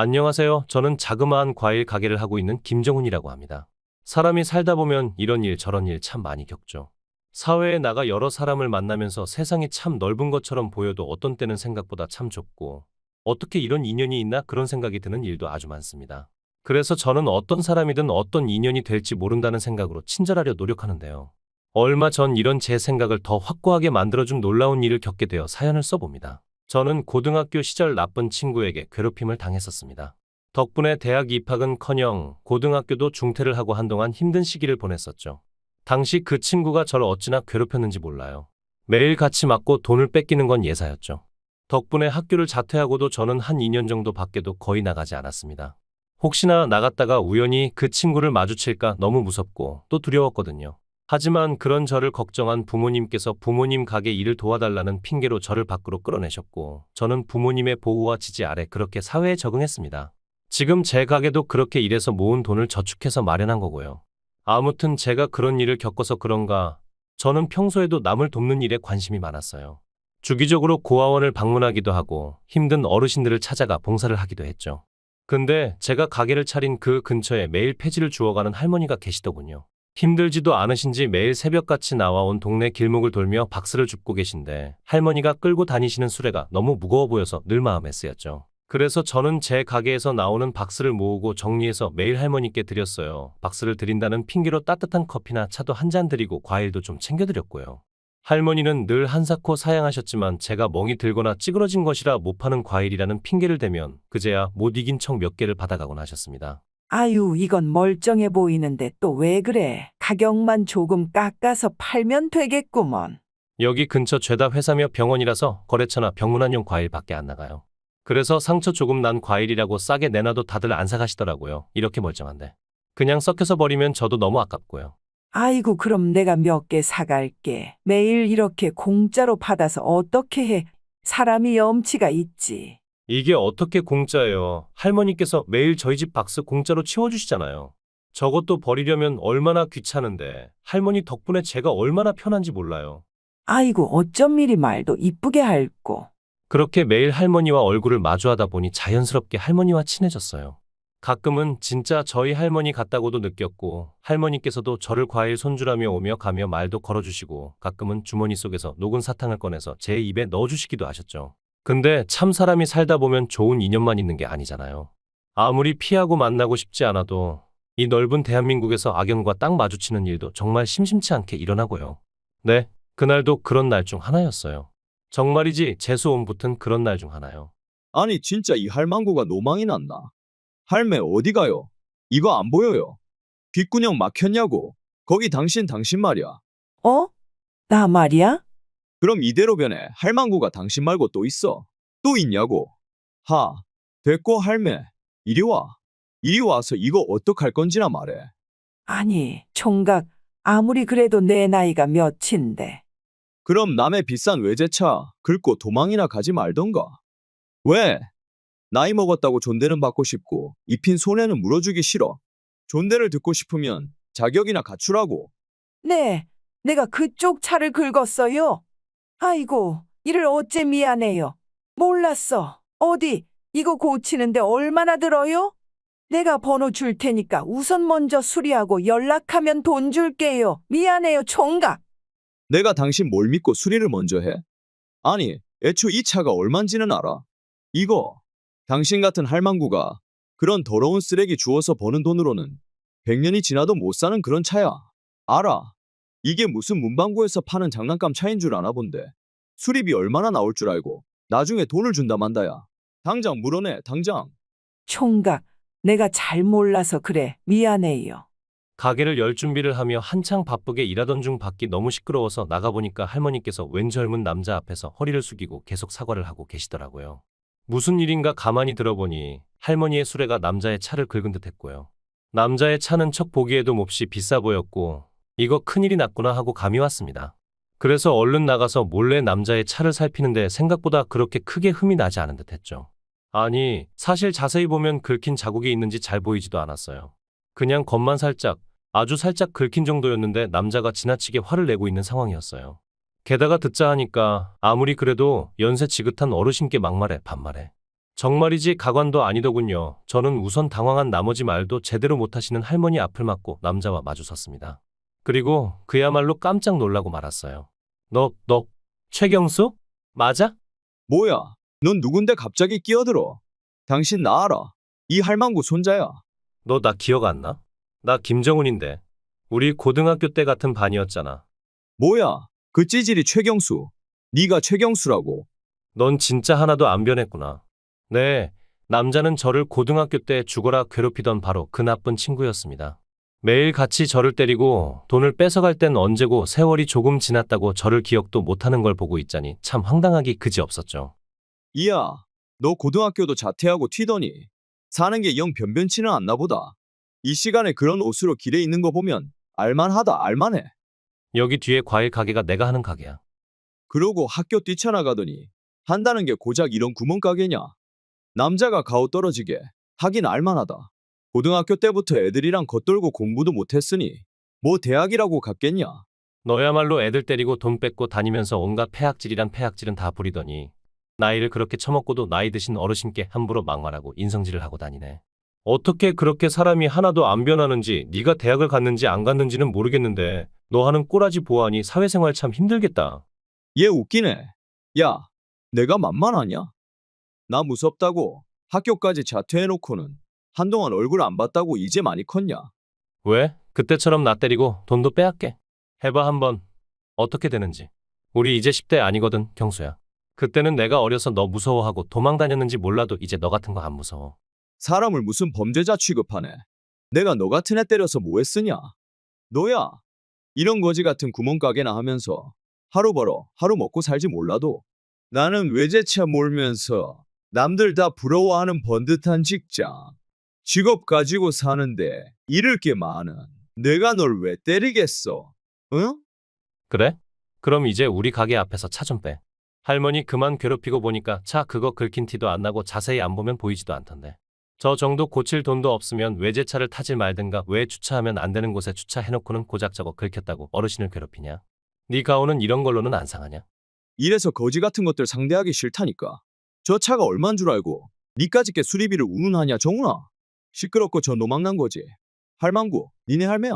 안녕하세요. 저는 자그마한 과일 가게를 하고 있는 김정훈이라고 합니다. 사람이 살다 보면 이런 일 저런 일 참 많이 겪죠. 사회에 나가 여러 사람을 만나면서 세상이 참 넓은 것처럼 보여도 어떤 때는 생각보다 참 좁고 어떻게 이런 인연이 있나 그런 생각이 드는 일도 아주 많습니다. 그래서 저는 어떤 사람이든 어떤 인연이 될지 모른다는 생각으로 친절하려 노력하는데요. 얼마 전 이런 제 생각을 더 확고하게 만들어준 놀라운 일을 겪게 되어 사연을 써봅니다. 저는 고등학교 시절 나쁜 친구에게 괴롭힘을 당했었습니다. 덕분에 대학 입학은커녕 고등학교도 중퇴를 하고 한동안 힘든 시기를 보냈었죠. 당시 그 친구가 저를 어찌나 괴롭혔는지 몰라요. 매일 같이 맞고 돈을 뺏기는 건 예사였죠. 덕분에 학교를 자퇴하고도 저는 한 2년 정도 밖에도 거의 나가지 않았습니다. 혹시나 나갔다가 우연히 그 친구를 마주칠까 너무 무섭고 또 두려웠거든요. 하지만 그런 저를 걱정한 부모님께서 부모님 가게 일을 도와달라는 핑계로 저를 밖으로 끌어내셨고 저는 부모님의 보호와 지지 아래 그렇게 사회에 적응했습니다. 지금 제 가게도 그렇게 일해서 모은 돈을 저축해서 마련한 거고요. 아무튼 제가 그런 일을 겪어서 그런가 저는 평소에도 남을 돕는 일에 관심이 많았어요. 주기적으로 고아원을 방문하기도 하고 힘든 어르신들을 찾아가 봉사를 하기도 했죠. 근데 제가 가게를 차린 그 근처에 매일 폐지를 주워가는 할머니가 계시더군요. 힘들지도 않으신지 매일 새벽같이 나와온 동네 길목을 돌며 박스를 줍고 계신데 할머니가 끌고 다니시는 수레가 너무 무거워 보여서 늘 마음에 쓰였죠. 그래서 저는 제 가게에서 나오는 박스를 모으고 정리해서 매일 할머니께 드렸어요. 박스를 드린다는 핑계로 따뜻한 커피나 차도 한 잔 드리고 과일도 좀 챙겨드렸고요. 할머니는 늘 한사코 사양하셨지만 제가 멍이 들거나 찌그러진 것이라 못 파는 과일이라는 핑계를 대면 그제야 못 이긴 척 몇 개를 받아가곤 하셨습니다. 아유, 이건 멀쩡해 보이는데 또 왜 그래? 가격만 조금 깎아서 팔면 되겠구먼. 여기 근처 죄다 회사며 병원이라서 거래처나 병문안용 과일밖에 안 나가요. 그래서 상처 조금 난 과일이라고 싸게 내놔도 다들 안 사가시더라고요. 이렇게 멀쩡한데. 그냥 썩혀서 버리면 저도 너무 아깝고요. 아이고, 그럼 내가 몇 개 사갈게. 매일 이렇게 공짜로 받아서 어떻게 해? 사람이 염치가 있지. 이게 어떻게 공짜예요. 할머니께서 매일 저희 집 박스 공짜로 치워주시잖아요. 저것도 버리려면 얼마나 귀찮은데 할머니 덕분에 제가 얼마나 편한지 몰라요. 아이고, 어쩜 이리 말도 이쁘게 할꼬. 그렇게 매일 할머니와 얼굴을 마주하다 보니 자연스럽게 할머니와 친해졌어요. 가끔은 진짜 저희 할머니 같다고도 느꼈고 할머니께서도 저를 과일 손주라며 오며 가며 말도 걸어주시고 가끔은 주머니 속에서 녹은 사탕을 꺼내서 제 입에 넣어주시기도 하셨죠. 근데 참 사람이 살다 보면 좋은 인연만 있는 게 아니잖아요. 아무리 피하고 만나고 싶지 않아도 이 넓은 대한민국에서 악연과 딱 마주치는 일도 정말 심심치 않게 일어나고요. 네, 그날도 그런 날 중 하나였어요. 정말이지 재수옴 붙은 그런 날 중 하나요. 아니 진짜 이 할망구가 노망이 났나? 할매 어디 가요? 이거 안 보여요. 귓구녕 막혔냐고. 거기 당신 말이야. 어? 나 말이야? 그럼 이대로 변해. 할망구가 당신 말고 또 있어. 또 있냐고. 하. 됐고 할매. 이리 와. 이리 와서 이거 어떡할 건지나 말해. 아니, 총각, 아무리 그래도 내 나이가 몇인데. 그럼 남의 비싼 외제차 긁고 도망이나 가지 말던가. 왜? 나이 먹었다고 존대는 받고 싶고 입힌 손에는 물어주기 싫어. 존대를 듣고 싶으면 자격이나 갖추라고. 네, 내가 그쪽 차를 긁었어요. 아이고, 이를 어째 미안해요. 몰랐어. 어디, 이거 고치는데 얼마나 들어요? 내가 번호 줄 테니까 우선 먼저 수리하고 연락하면 돈 줄게요. 미안해요, 총각. 내가 당신 뭘 믿고 수리를 먼저 해? 아니, 애초 이 차가 얼만지는 알아? 이거, 당신 같은 할망구가 그런 더러운 쓰레기 주워서 버는 돈으로는 100년이 지나도 못 사는 그런 차야. 알아. 이게 무슨 문방구에서 파는 장난감 차인 줄 아나 본데. 수리비 얼마나 나올 줄 알고 나중에 돈을 준다 만다야. 당장 물어내, 당장. 총각, 내가 잘 몰라서 그래. 미안해요. 가게를 열 준비를 하며 한창 바쁘게 일하던 중 밖이 너무 시끄러워서 나가보니까 할머니께서 웬 젊은 남자 앞에서 허리를 숙이고 계속 사과를 하고 계시더라고요. 무슨 일인가 가만히 들어보니 할머니의 수레가 남자의 차를 긁은 듯 했고요. 남자의 차는 척 보기에도 몹시 비싸 보였고 이거 큰일이 났구나 하고 감이 왔습니다. 그래서 얼른 나가서 몰래 남자의 차를 살피는데 생각보다 그렇게 크게 흠이 나지 않은 듯 했죠. 아니, 사실 자세히 보면 긁힌 자국이 있는지 잘 보이지도 않았어요. 그냥 겉만 살짝, 아주 살짝 긁힌 정도였는데 남자가 지나치게 화를 내고 있는 상황이었어요. 게다가 듣자 하니까 아무리 그래도 연세 지긋한 어르신께 막말해 반말해. 정말이지 가관도 아니더군요. 저는 우선 당황한 나머지 말도 제대로 못하시는 할머니 앞을 막고 남자와 마주섰습니다. 그리고 그야말로 깜짝 놀라고 말았어요. 너, 최경수? 맞아? 뭐야? 넌 누군데 갑자기 끼어들어? 당신 나 알아. 이 할망구 손자야. 너 나 기억 안 나? 나 김정훈인데. 우리 고등학교 때 같은 반이었잖아. 뭐야? 그 찌질이 최경수. 네가 최경수라고. 넌 진짜 하나도 안 변했구나. 네, 남자는 저를 고등학교 때 죽어라 괴롭히던 바로 그 나쁜 친구였습니다. 매일 같이 저를 때리고 돈을 뺏어갈 땐 언제고 세월이 조금 지났다고 저를 기억도 못하는 걸 보고 있자니 참 황당하기 그지없었죠. 이야, 너 고등학교도 자퇴하고 튀더니 사는 게 영 변변치는 않나 보다. 이 시간에 그런 옷으로 길에 있는 거 보면 알만하다 알만해. 여기 뒤에 과일 가게가 내가 하는 가게야. 그러고 학교 뛰쳐나가더니 한다는 게 고작 이런 구멍가게냐. 남자가 가오 떨어지게 하긴 알만하다. 고등학교 때부터 애들이랑 겉돌고 공부도 못했으니 뭐 대학이라고 갔겠냐. 너야말로 애들 때리고 돈 뺏고 다니면서 온갖 폐악질이란 폐악질은 다 부리더니 나이를 그렇게 처먹고도 나이 드신 어르신께 함부로 막말하고 인성질을 하고 다니네. 어떻게 그렇게 사람이 하나도 안 변하는지 네가 대학을 갔는지 안 갔는지는 모르겠는데 너 하는 꼬라지 보아하니 사회생활 참 힘들겠다. 얘 웃기네. 야, 내가 만만하냐? 나 무섭다고 학교까지 자퇴해놓고는 한동안 얼굴 안 봤다고 이제 많이 컸냐? 왜? 그때처럼 나 때리고 돈도 빼앗게. 해봐 한번. 어떻게 되는지. 우리 이제 10대 아니거든, 경수야. 그때는 내가 어려서 너 무서워하고 도망 다녔는지 몰라도 이제 너 같은 거 안 무서워. 사람을 무슨 범죄자 취급하네. 내가 너 같은 애 때려서 뭐 했으냐? 너야. 이런 거지 같은 구멍가게나 하면서 하루 벌어 하루 먹고 살지 몰라도 나는 외제차 몰면서 남들 다 부러워하는 번듯한 직장. 직업 가지고 사는데 잃을 게 많은 내가 널 왜 때리겠어? 응? 그래? 그럼 이제 우리 가게 앞에서 차 좀 빼. 할머니 그만 괴롭히고 보니까 차 그거 긁힌 티도 안 나고 자세히 안 보면 보이지도 않던데. 저 정도 고칠 돈도 없으면 외제차를 타질 말든가 왜 주차하면 안 되는 곳에 주차해놓고는 고작 저거 긁혔다고 어르신을 괴롭히냐? 네 가오는 이런 걸로는 안 상하냐? 이래서 거지 같은 것들 상대하기 싫다니까. 저 차가 얼만 줄 알고 니까짓 게 수리비를 운운하냐 정훈아. 시끄럽고 저 노망난 거지. 할망구 니네 할매야.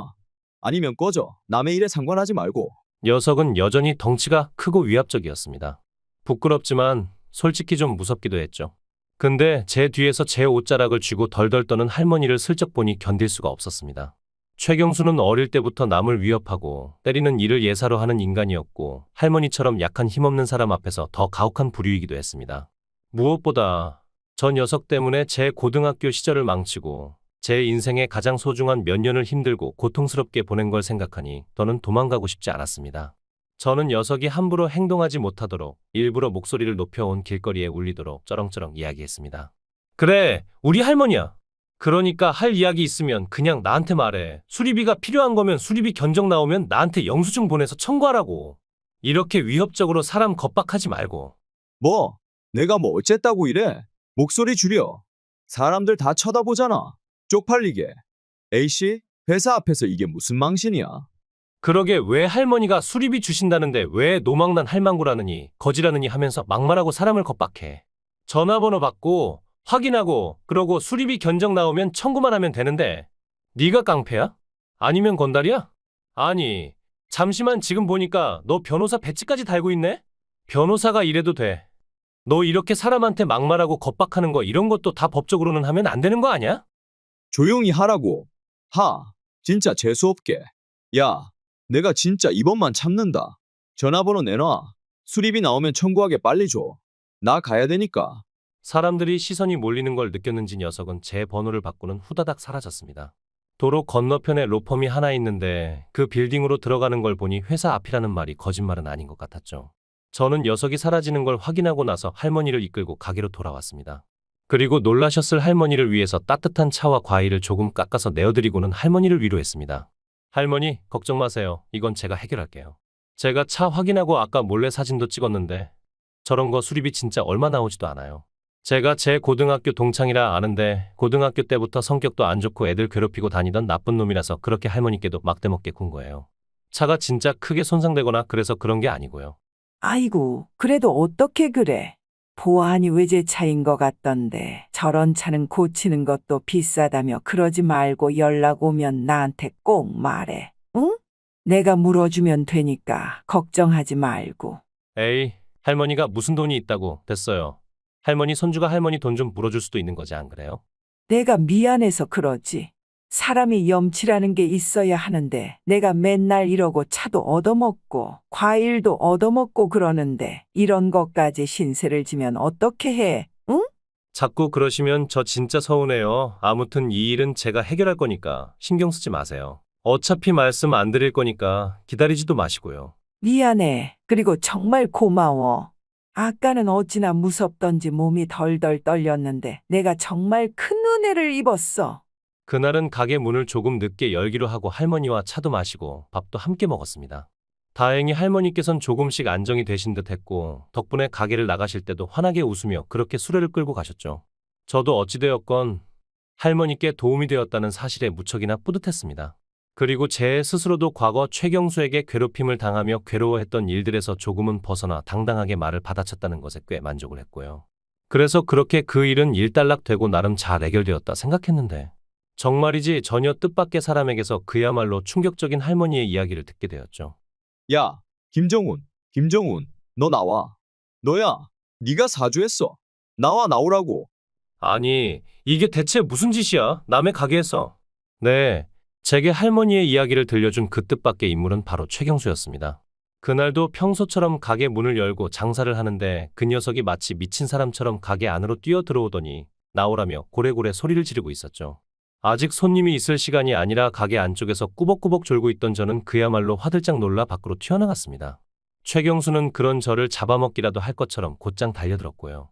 아니면 꺼져. 남의 일에 상관하지 말고. 녀석은 여전히 덩치가 크고 위압적이었습니다. 부끄럽지만 솔직히 좀 무섭기도 했죠. 근데 제 뒤에서 제 옷자락을 쥐고 덜덜 떠는 할머니를 슬쩍 보니 견딜 수가 없었습니다. 최경수는 어릴 때부터 남을 위협하고 때리는 일을 예사로 하는 인간이었고 할머니처럼 약한 힘없는 사람 앞에서 더 가혹한 부류이기도 했습니다. 무엇보다 저 녀석 때문에 제 고등학교 시절을 망치고 제 인생의 가장 소중한 몇 년을 힘들고 고통스럽게 보낸 걸 생각하니 더는 도망가고 싶지 않았습니다. 저는 녀석이 함부로 행동하지 못하도록 일부러 목소리를 높여온 길거리에 울리도록 쩌렁쩌렁 이야기했습니다. 그래, 우리 할머니야. 그러니까 할 이야기 있으면 그냥 나한테 말해. 수리비가 필요한 거면 수리비 견적 나오면 나한테 영수증 보내서 청구하라고. 이렇게 위협적으로 사람 겁박하지 말고. 뭐? 내가 뭐 어쨌다고 이래? 목소리 줄여. 사람들 다 쳐다보잖아. 쪽팔리게. A씨, 회사 앞에서 이게 무슨 망신이야? 그러게 왜 할머니가 수리비 주신다는데 왜 노망난 할망구라느니 거지라느니 하면서 막말하고 사람을 겁박해. 전화번호 받고 확인하고 그러고 수리비 견적 나오면 청구만 하면 되는데 네가 깡패야? 아니면 건달이야? 아니 잠시만 지금 보니까 너 변호사 배지까지 달고 있네? 변호사가 이래도 돼. 너 이렇게 사람한테 막말하고 겁박하는 거 이런 것도 다 법적으로는 하면 안 되는 거 아니야? 조용히 하라고. 진짜 재수없게. 야, 내가 진짜 이번만 참는다. 전화번호 내놔. 수리비 나오면 청구하게 빨리 줘. 나 가야 되니까. 사람들이 시선이 몰리는 걸 느꼈는지 녀석은 제 번호를 받고는 후다닥 사라졌습니다. 도로 건너편에 로펌이 하나 있는데 그 빌딩으로 들어가는 걸 보니 회사 앞이라는 말이 거짓말은 아닌 것 같았죠. 저는 녀석이 사라지는 걸 확인하고 나서 할머니를 이끌고 가게로 돌아왔습니다. 그리고 놀라셨을 할머니를 위해서 따뜻한 차와 과일을 조금 깎아서 내어드리고는 할머니를 위로했습니다. 할머니, 걱정 마세요. 이건 제가 해결할게요. 제가 차 확인하고 아까 몰래 사진도 찍었는데 저런 거 수리비 진짜 얼마 나오지도 않아요. 제가 제 고등학교 동창이라 아는데 고등학교 때부터 성격도 안 좋고 애들 괴롭히고 다니던 나쁜 놈이라서 그렇게 할머니께도 막대먹게 군 거예요. 차가 진짜 크게 손상되거나 그래서 그런 게 아니고요. 아이고, 그래도 어떻게 그래. 보아하니 외제차인 것 같던데 저런 차는 고치는 것도 비싸다며 그러지 말고 연락 오면 나한테 꼭 말해. 응? 내가 물어주면 되니까 걱정하지 말고. 에이, 할머니가 무슨 돈이 있다고. 됐어요. 할머니 손주가 할머니 돈 좀 물어줄 수도 있는 거지, 안 그래요? 내가 미안해서 그러지. 사람이 염치라는 게 있어야 하는데 내가 맨날 이러고 차도 얻어먹고 과일도 얻어먹고 그러는데 이런 것까지 신세를 지면 어떻게 해? 응? 자꾸 그러시면 저 진짜 서운해요. 아무튼 이 일은 제가 해결할 거니까 신경 쓰지 마세요. 어차피 말씀 안 드릴 거니까 기다리지도 마시고요. 미안해. 그리고 정말 고마워. 아까는 어찌나 무섭던지 몸이 덜덜 떨렸는데 내가 정말 큰 은혜를 입었어. 그날은 가게 문을 조금 늦게 열기로 하고 할머니와 차도 마시고 밥도 함께 먹었습니다. 다행히 할머니께선 조금씩 안정이 되신 듯 했고 덕분에 가게를 나가실 때도 환하게 웃으며 그렇게 수레를 끌고 가셨죠. 저도 어찌되었건 할머니께 도움이 되었다는 사실에 무척이나 뿌듯했습니다. 그리고 제 스스로도 과거 최경수에게 괴롭힘을 당하며 괴로워했던 일들에서 조금은 벗어나 당당하게 말을 받아쳤다는 것에 꽤 만족을 했고요. 그래서 그렇게 그 일은 일단락되고 나름 잘 해결되었다 생각했는데 정말이지 전혀 뜻밖의 사람에게서 그야말로 충격적인 할머니의 이야기를 듣게 되었죠. 야, 김정훈, 너 나와. 너야, 네가 사주했어. 나오라고. 아니, 이게 대체 무슨 짓이야? 남의 가게에서. 네, 제게 할머니의 이야기를 들려준 그 뜻밖의 인물은 바로 최경수였습니다. 그날도 평소처럼 가게 문을 열고 장사를 하는데 그 녀석이 마치 미친 사람처럼 가게 안으로 뛰어 들어오더니 나오라며 고래고래 소리를 지르고 있었죠. 아직 손님이 있을 시간이 아니라 가게 안쪽에서 꾸벅꾸벅 졸고 있던 저는 그야말로 화들짝 놀라 밖으로 튀어나갔습니다. 최경수는 그런 저를 잡아먹기라도 할 것처럼 곧장 달려들었고요.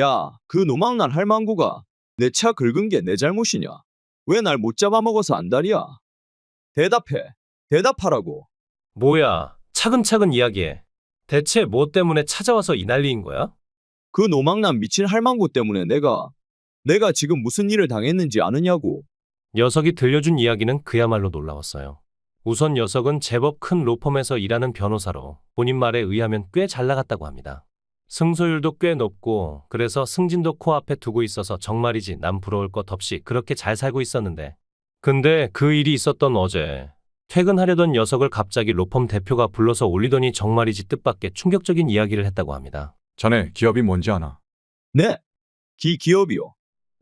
야, 그 노망난 할망구가 내 차 긁은 게 내 잘못이냐? 왜 날 못 잡아먹어서 안달이야? 대답하라고. 뭐야, 차근차근 이야기해. 대체 뭐 때문에 찾아와서 이 난리인 거야? 그 노망난 미친 할망구 때문에 내가 지금 무슨 일을 당했는지 아느냐고. 녀석이 들려준 이야기는 그야말로 놀라웠어요. 우선 녀석은 제법 큰 로펌에서 일하는 변호사로 본인 말에 의하면 꽤 잘 나갔다고 합니다. 승소율도 꽤 높고 그래서 승진도 코앞에 두고 있어서 정말이지 남 부러울 것 없이 그렇게 잘 살고 있었는데 근데 그 일이 있었던 어제 퇴근하려던 녀석을 갑자기 로펌 대표가 불러서 올리더니 정말이지 뜻밖의 충격적인 이야기를 했다고 합니다. 자네 기업이 뭔지 아나? 네, 기업이요.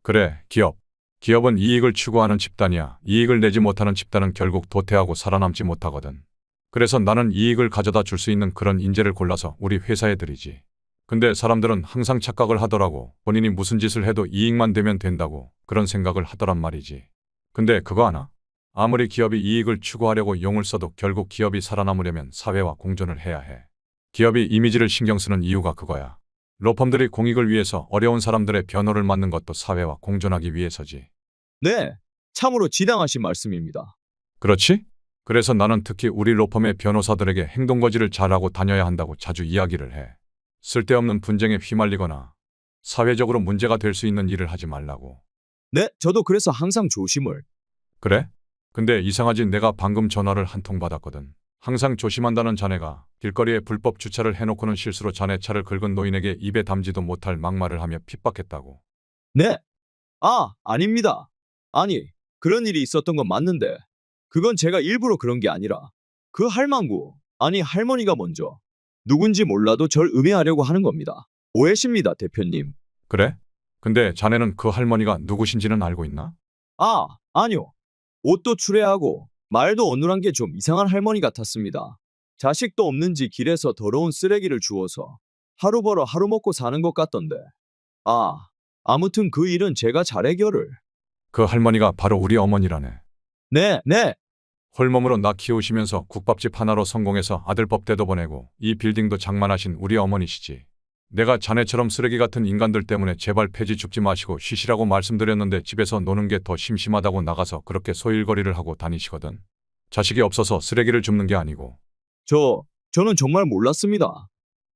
그래, 기업. 기업은 이익을 추구하는 집단이야. 이익을 내지 못하는 집단은 결국 도태하고 살아남지 못하거든. 그래서 나는 이익을 가져다 줄 수 있는 그런 인재를 골라서 우리 회사에 들이지. 근데 사람들은 항상 착각을 하더라고. 본인이 무슨 짓을 해도 이익만 되면 된다고 그런 생각을 하더란 말이지. 근데 그거 아나? 아무리 기업이 이익을 추구하려고 용을 써도 결국 기업이 살아남으려면 사회와 공존을 해야 해. 기업이 이미지를 신경 쓰는 이유가 그거야. 로펌들이 공익을 위해서 어려운 사람들의 변호를 맡는 것도 사회와 공존하기 위해서지. 네, 참으로 지당하신 말씀입니다. 그렇지? 그래서 나는 특히 우리 로펌의 변호사들에게 행동거지를 잘하고 다녀야 한다고 자주 이야기를 해. 쓸데없는 분쟁에 휘말리거나 사회적으로 문제가 될 수 있는 일을 하지 말라고. 네, 저도 그래서 항상 조심을. 그래? 근데 이상하지 내가 방금 전화를 한 통 받았거든. 항상 조심한다는 자네가 길거리에 불법 주차를 해놓고는 실수로 자네 차를 긁은 노인에게 입에 담지도 못할 막말을 하며 핍박했다고. 네. 아닙니다. 아니, 그런 일이 있었던 건 맞는데 그건 제가 일부러 그런 게 아니라 그 할망구, 아니 할머니가 먼저 누군지 몰라도 절 음해하려고 하는 겁니다. 오해십니다, 대표님. 그래? 근데 자네는 그 할머니가 누구신지는 알고 있나? 아니요. 옷도 추레하고 말도 어눌한 게 좀 이상한 할머니 같았습니다. 자식도 없는지 길에서 더러운 쓰레기를 주워서 하루 벌어 하루 먹고 사는 것 같던데. 아무튼 그 일은 제가 잘 해결을. 그 할머니가 바로 우리 어머니라네. 네. 홀몸으로 나 키우시면서 국밥집 하나로 성공해서 아들 법대도 보내고 이 빌딩도 장만하신 우리 어머니시지. 내가 자네처럼 쓰레기 같은 인간들 때문에 제발 폐지 죽지 마시고 쉬시라고 말씀드렸는데 집에서 노는 게 더 심심하다고 나가서 그렇게 소일거리를 하고 다니시거든. 자식이 없어서 쓰레기를 줍는 게 아니고. 저는 정말 몰랐습니다.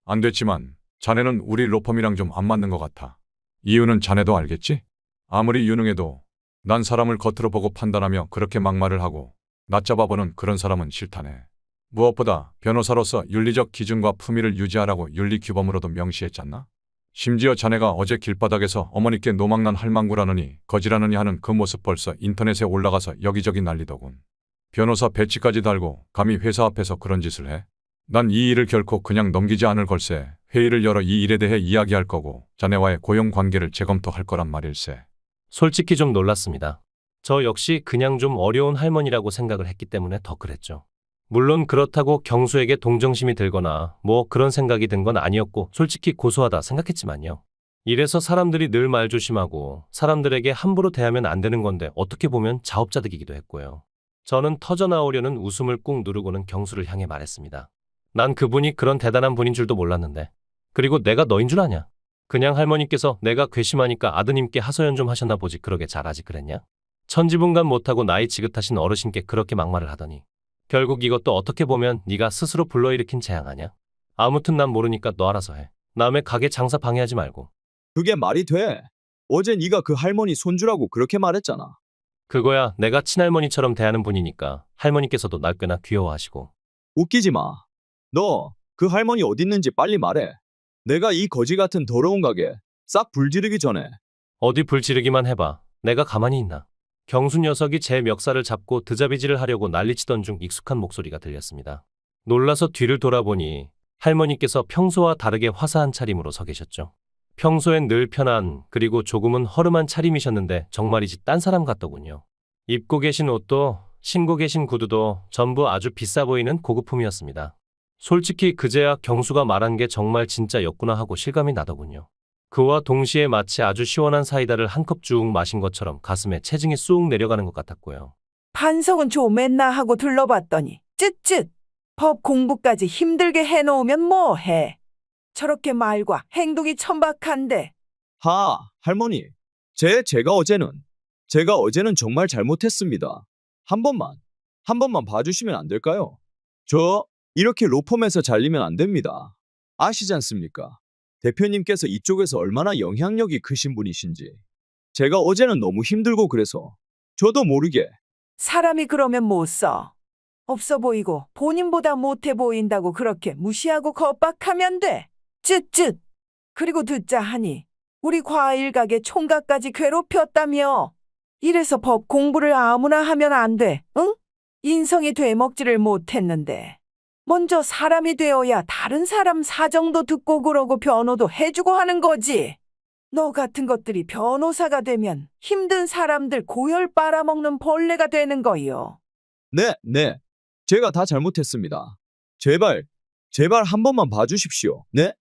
안 됐지만 자네는 우리 로펌이랑 좀 안 맞는 것 같아. 이유는 자네도 알겠지? 아무리 유능해도 난 사람을 겉으로 보고 판단하며 그렇게 막말을 하고 나 잡아보는 그런 사람은 싫다네. 무엇보다 변호사로서 윤리적 기준과 품위를 유지하라고 윤리규범으로도 명시했잖아. 심지어 자네가 어제 길바닥에서 어머니께 노망난 할망구라느니 거지라느니 하는 그 모습 벌써 인터넷에 올라가서 여기저기 난리더군. 변호사 배지까지 달고 감히 회사 앞에서 그런 짓을 해? 난 이 일을 결코 그냥 넘기지 않을 걸세. 회의를 열어 이 일에 대해 이야기할 거고 자네와의 고용 관계를 재검토할 거란 말일세. 솔직히 좀 놀랐습니다. 저 역시 그냥 좀 어려운 할머니라고 생각을 했기 때문에 더 그랬죠. 물론 그렇다고 경수에게 동정심이 들거나 뭐 그런 생각이 든 건 아니었고 솔직히 고소하다 생각했지만요. 이래서 사람들이 늘 말 조심하고 사람들에게 함부로 대하면 안 되는 건데 어떻게 보면 자업자득이기도 했고요. 저는 터져나오려는 웃음을 꾹 누르고는 경수를 향해 말했습니다. 난 그분이 그런 대단한 분인 줄도 몰랐는데. 그리고 내가 너인 줄 아냐? 그냥 할머니께서 내가 괘씸하니까 아드님께 하소연 좀 하셨나 보지 그러게 잘하지 그랬냐? 천지분간 못하고 나이 지긋하신 어르신께 그렇게 막말을 하더니 결국 이것도 어떻게 보면 네가 스스로 불러일으킨 재앙 아냐? 아무튼 난 모르니까 너 알아서 해. 남의 가게 장사 방해하지 말고. 그게 말이 돼? 어제 네가 그 할머니 손주라고 그렇게 말했잖아. 그거야 내가 친할머니처럼 대하는 분이니까 할머니께서도 날 꽤나 귀여워하시고. 웃기지 마. 너 그 할머니 어디 있는지 빨리 말해. 내가 이 거지 같은 더러운 가게 싹 불지르기 전에. 어디 불지르기만 해봐. 내가 가만히 있나. 경수 녀석이 제 멱살을 잡고 드자비질을 하려고 난리치던 중 익숙한 목소리가 들렸습니다. 놀라서 뒤를 돌아보니 할머니께서 평소와 다르게 화사한 차림으로 서 계셨죠. 평소엔 늘 편한 그리고 조금은 허름한 차림이셨는데 정말이지 딴 사람 같더군요. 입고 계신 옷도 신고 계신 구두도 전부 아주 비싸 보이는 고급품이었습니다. 솔직히 그제야 경수가 말한 게 정말 진짜였구나 하고 실감이 나더군요. 그와 동시에 마치 아주 시원한 사이다를 한 컵 쭉 마신 것처럼 가슴에 체증이 쑥 내려가는 것 같았고요. 반성은 좀 했나 하고 둘러봤더니 쯧쯧 법 공부까지 힘들게 해놓으면 뭐해. 저렇게 말과 행동이 천박한데. 할머니. 제가 어제는 정말 잘못했습니다. 한 번만 봐주시면 안 될까요? 저 이렇게 로펌에서 잘리면 안 됩니다. 아시지 않습니까? 대표님께서 이쪽에서 얼마나 영향력이 크신 분이신지. 제가 어제는 너무 힘들고 그래서 저도 모르게. 사람이 그러면 못 써. 없어 보이고 본인보다 못해 보인다고 그렇게 무시하고 겁박하면 돼. 쯧쯧. 그리고 듣자 하니 우리 과일 가게 총각까지 괴롭혔다며. 이래서 법 공부를 아무나 하면 안 돼. 응? 인성이 되먹지를 못했는데. 먼저 사람이 되어야 다른 사람 사정도 듣고 그러고 변호도 해주고 하는 거지. 너 같은 것들이 변호사가 되면 힘든 사람들 고열 빨아먹는 벌레가 되는 거요. 네. 제가 다 잘못했습니다. 제발 한 번만 봐주십시오. 네?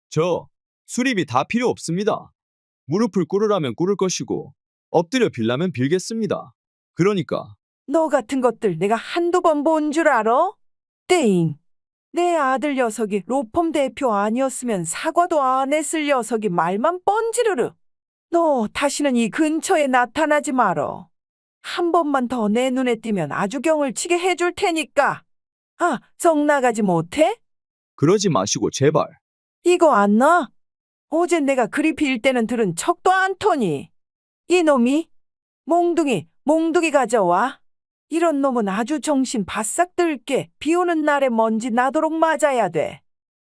저 수리비 다 필요 없습니다. 무릎을 꿇으라면 꿇을 것이고 엎드려 빌라면 빌겠습니다. 그러니까. 너 같은 것들 내가 한두 번 본 줄 알아? 땡. 내 아들 녀석이 로펌 대표 아니었으면 사과도 안 했을 녀석이 말만 뻔지르르. 너 다시는 이 근처에 나타나지 말어. 한 번만 더 내 눈에 띄면 아주 경을 치게 해줄 테니까. 정 나가지 못해? 그러지 마시고 제발. 이거 안 나? 어제 내가 그리 빌 때는 들은 척도 않더니. 이놈이 몽둥이 가져와. 이런 놈은 아주 정신 바싹 들게 비 오는 날에 먼지 나도록 맞아야 돼.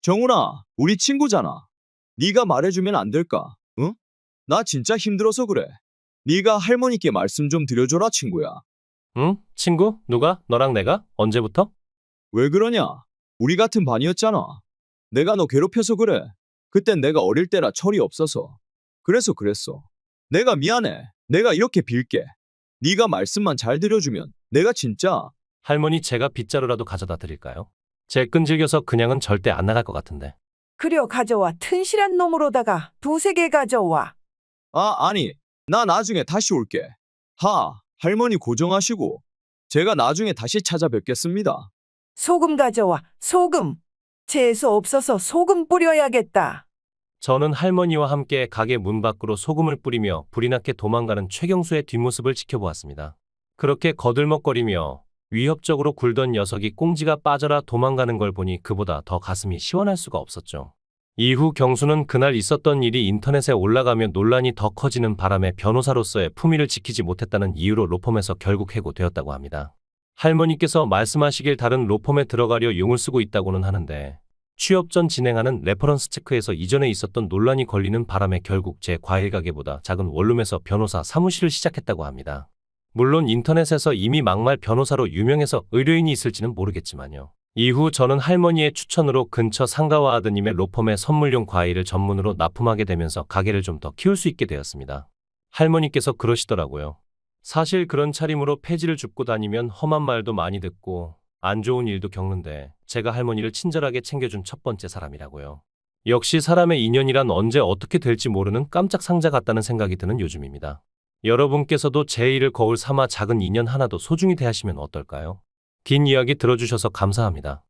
정훈아, 우리 친구잖아. 네가 말해주면 안 될까? 응? 나 진짜 힘들어서 그래. 네가 할머니께 말씀 좀 드려줘라, 친구야. 응? 친구? 누가? 너랑 내가? 언제부터? 왜 그러냐? 우리 같은 반이었잖아. 내가 너 괴롭혀서 그래. 그땐 내가 어릴 때라 철이 없어서. 그랬어. 내가 미안해. 내가 이렇게 빌게. 네가 말씀만 잘 들어주면 내가 진짜. 할머니 제가 빗자루라도 가져다 드릴까요? 제 끈질겨서 그냥은 절대 안 나갈 것 같은데. 그려 가져와. 튼실한 놈으로다가 두세 개 가져와. 아니. 나 나중에 다시 올게. 할머니 고정하시고 제가 나중에 다시 찾아뵙겠습니다. 소금 가져와. 소금. 재수 없어서 소금 뿌려야겠다. 저는 할머니와 함께 가게 문 밖으로 소금을 뿌리며 불이 나게 도망가는 최경수의 뒷모습을 지켜보았습니다. 그렇게 거들먹거리며 위협적으로 굴던 녀석이 꽁지가 빠져라 도망가는 걸 보니 그보다 더 가슴이 시원할 수가 없었죠. 이후 경수는 그날 있었던 일이 인터넷에 올라가며 논란이 더 커지는 바람에 변호사로서의 품위를 지키지 못했다는 이유로 로펌에서 결국 해고되었다고 합니다. 할머니께서 말씀하시길 다른 로펌에 들어가려 용을 쓰고 있다고는 하는데 취업 전 진행하는 레퍼런스 체크에서 이전에 있었던 논란이 걸리는 바람에 결국 제 과일 가게보다 작은 원룸에서 변호사 사무실을 시작했다고 합니다. 물론 인터넷에서 이미 막말 변호사로 유명해서 의뢰인이 있을지는 모르겠지만요. 이후 저는 할머니의 추천으로 근처 상가와 아드님의 로펌에 선물용 과일을 전문으로 납품하게 되면서 가게를 좀 더 키울 수 있게 되었습니다. 할머니께서 그러시더라고요. 사실 그런 차림으로 폐지를 줍고 다니면 험한 말도 많이 듣고 안 좋은 일도 겪는데 제가 할머니를 친절하게 챙겨준 첫 번째 사람이라고요. 역시 사람의 인연이란 언제 어떻게 될지 모르는 깜짝 상자 같다는 생각이 드는 요즘입니다. 여러분께서도 제 일을 거울 삼아 작은 인연 하나도 소중히 대하시면 어떨까요? 긴 이야기 들어주셔서 감사합니다.